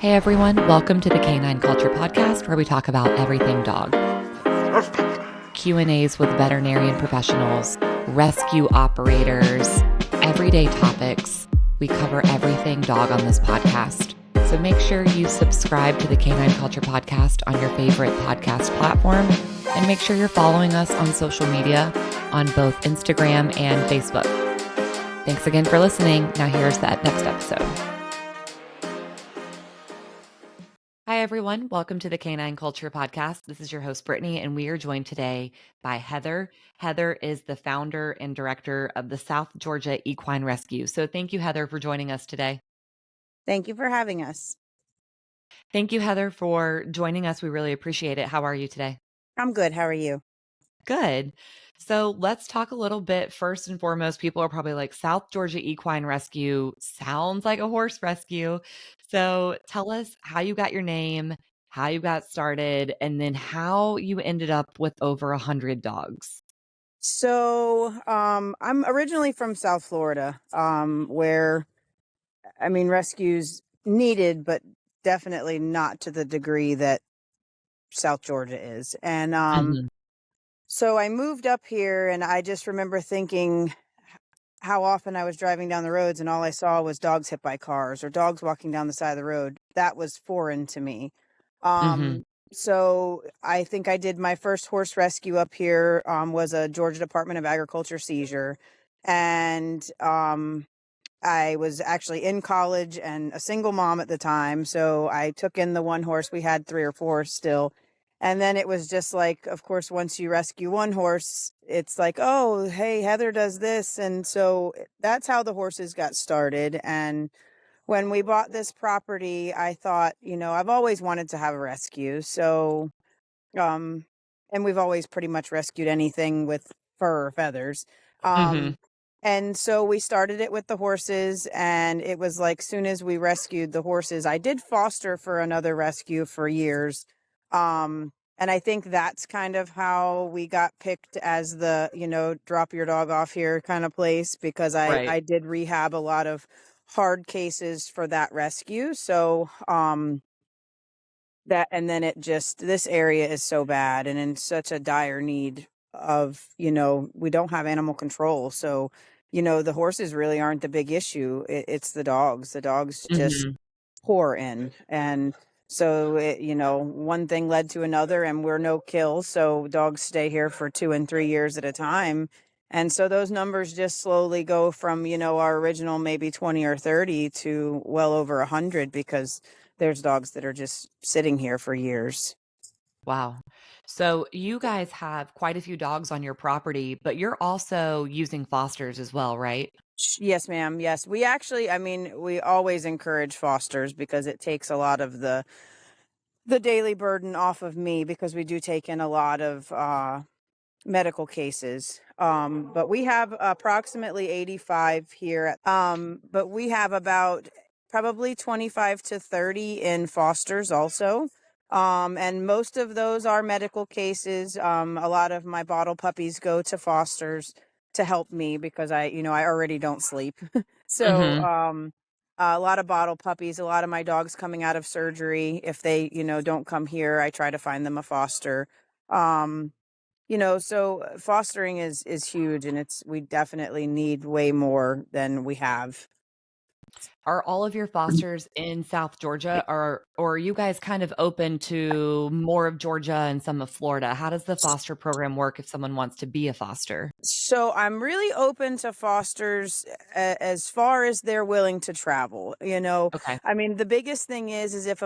Hey everyone, welcome to the Canine Culture Podcast, where we talk about everything dog. Q&As with veterinarian professionals, rescue operators, everyday topics. We cover everything dog on this podcast. So make sure you subscribe to the Canine Culture Podcast on your favorite podcast platform, and make sure you're following us on social media on both Instagram and Facebook. Thanks again for listening. Now here's that next episode. Hi, everyone. Welcome to the Canine Culture Podcast. This is your host, Brittany, and we are joined today by Heather. Heather is the founder and director of the South Georgia Equine Rescue. So thank you, Heather, for joining us today. Thank you for having us. Thank you, Heather, for joining us. We really appreciate it. How are you today? I'm good. How are you? Good. So let's talk a little bit. First and foremost, people are probably like, South Georgia Equine Rescue sounds like a horse rescue. So tell us how you got your name, how you got started, and then how you ended up with over 100 dogs. So, I'm originally from South Florida, where, rescues needed, but definitely not to the degree that South Georgia is. And Mhm. so I moved up here, and I just remember thinking how often I was driving down the roads and all I saw was dogs hit by cars or dogs walking down the side of the road. That was foreign to me. Mhm. So I think I did my first horse rescue up here, was a Georgia Department of Agriculture seizure. And I was actually in college and a single mom at the time. So I took in the one horse. We had 3 or 4 still. And then it was just like, of course, once you rescue one horse, it's like, oh, hey, Heather does this. And so that's how the horses got started. And when we bought this property, I thought, I've always wanted to have a rescue. So, um, and we've always pretty much rescued anything with fur or feathers. Mhm. Um, and so we started it with the horses, and it was like, soon as we rescued the horses, I did foster for another rescue for years. And I think that's kind of how we got picked as the, drop your dog off here kind of place, because Right. I did rehab a lot of hard cases for that rescue. So, that, and then it just, this area is so bad and in such a dire need of, we don't have animal control. So, the horses really aren't the big issue. It's the dogs. The dogs just Mhm. pour in. And so, one thing led to another, and we're no kill. So dogs stay here for 2 and 3 years at a time. And so those numbers just slowly go from, our original maybe 20 or 30 to well over 100, because there's dogs that are just sitting here for years. Wow. So you guys have quite a few dogs on your property, but you're also using fosters as well, right? Yes, ma'am. Yes. We actually, we always encourage fosters because it takes a lot of the daily burden off of me, because we do take in a lot of medical cases. But we have approximately 85 here. But we have about probably 25 to 30 in fosters also. And most of those are medical cases. A lot of my bottle puppies go to fosters to help me because I already don't sleep. So, Mhm. a lot of bottle puppies, a lot of my dogs coming out of surgery. If they, don't come here, I try to find them a foster. Um, so fostering is huge, and we definitely need way more than we have. Are all of your fosters in South Georgia, or are you guys kind of open to more of Georgia and some of Florida? How does the foster program work if someone wants to be a foster? So I'm really open to fosters as far as they're willing to travel. Okay. The biggest thing is if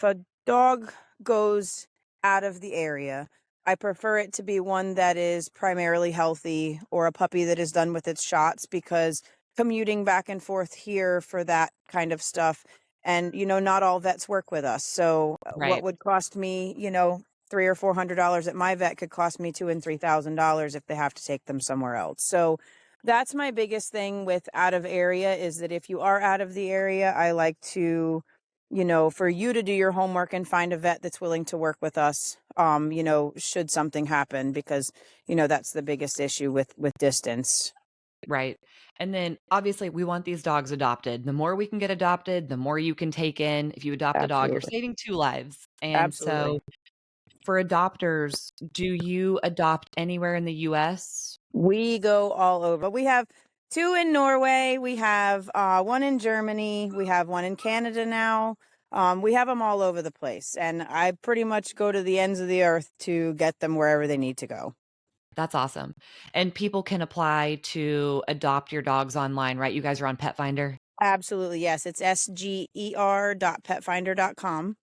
a dog goes out of the area, I prefer it to be one that is primarily healthy, or a puppy that is done with its shots, because commuting back and forth here for that kind of stuff, and not all vets work with us. So what Right. would cost me, $300 or $400 at my vet could cost me $2,000 and $3,000 if they have to take them somewhere else. So that's my biggest thing with out of area, is that if you are out of the area, I like to, for you to do your homework and find a vet that's willing to work with us, should something happen, because, that's the biggest issue with distance. Right. And then obviously we want these dogs adopted. The more we can get adopted, the more you can take in. If you adopt a dog, you're Absolutely. saving 2 lives. And Absolutely. so for adopters, do you adopt anywhere in the US? We go all over. We have 2 in Norway. We have 1 in Germany. We have 1 in Canada now. We have them all over the place. And I pretty much go to the ends of the earth to get them wherever they need to go. That's awesome. And people can apply to adopt your dogs online, right? You guys are on Pet Finder? Absolutely. Yes. It's sger.petfinder.com.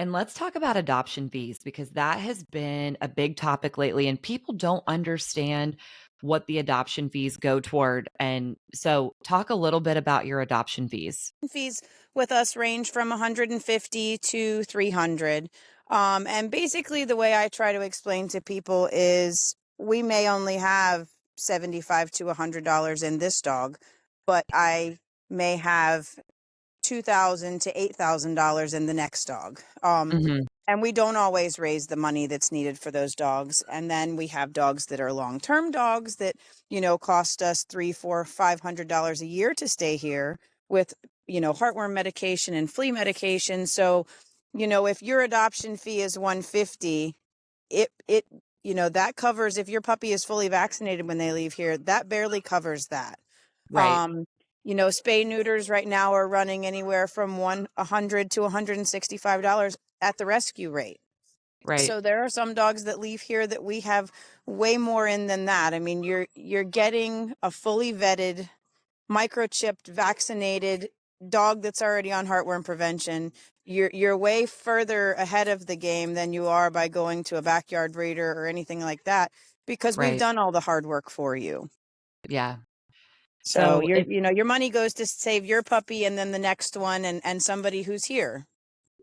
And let's talk about adoption fees because that has been a big topic lately and people don't understand what the adoption fees go toward. And so talk a little bit about your adoption fees. Fees with us range from 150 to 300. And basically the way I try to explain to people is we may only have $75 to $100 in this dog, but I may have $2,000 to $8,000 in the next dog. Mhm. And we don't always raise the money that's needed for those dogs. And then we have dogs that are long-term dogs that, cost us $300, $400, $500 a year to stay here with, heartworm medication and flea medication. So, if your adoption fee is $150, that covers, if your puppy is fully vaccinated when they leave here, that barely covers that. Right, Spay neuters right now are running anywhere from $100 to $165 at the rescue rate. right, So there are some dogs that leave here that we have way more in than that. I mean, you're getting a fully vetted, microchipped, vaccinated dog that's already on heartworm prevention. You're way further ahead of the game than you are by going to a backyard breeder or anything like that because we've right. done all the hard work for you. Yeah. So So if your money goes to save your puppy and then the next one and somebody who's here.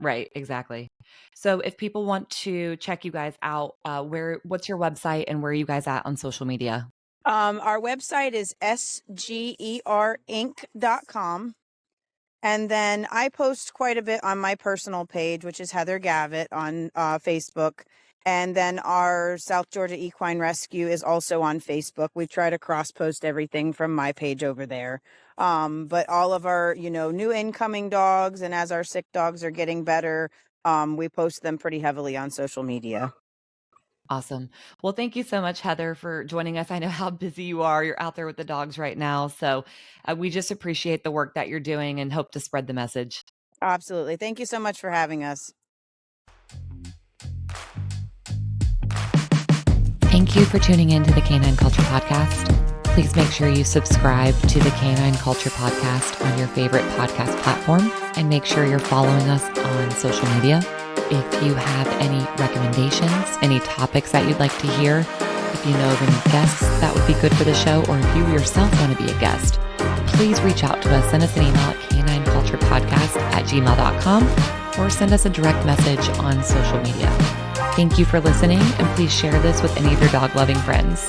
right, exactly. So if people want to check you guys out, what's your website and where are you guys at on social media? Our website is sgerinc.com. And then I post quite a bit on my personal page, which is Heather Gavitt on Facebook. And then our South Georgia Equine Rescue is also on Facebook. We try to cross post everything from my page over there. But all of our, new incoming dogs and as our sick dogs are getting better, we post them pretty heavily on social media. Awesome. Well, thank you so much, Heather, for joining us. I know how busy you are. You're out there with the dogs right now. So we just appreciate the work that you're doing and hope to spread the message. Absolutely. Thank you so much for having us. Thank you for tuning in to the Canine Culture Podcast. Please make sure you subscribe to the Canine Culture Podcast on your favorite podcast platform and make sure you're following us on social media. If you have any recommendations, any topics that you'd like to hear, if you know of any guests that would be good for the show, or if you yourself want to be a guest, please reach out to us. Send us an email at canineculturepodcast@gmail.com or send us a direct message on social media. Thank you for listening, and please share this with any of your dog-loving friends.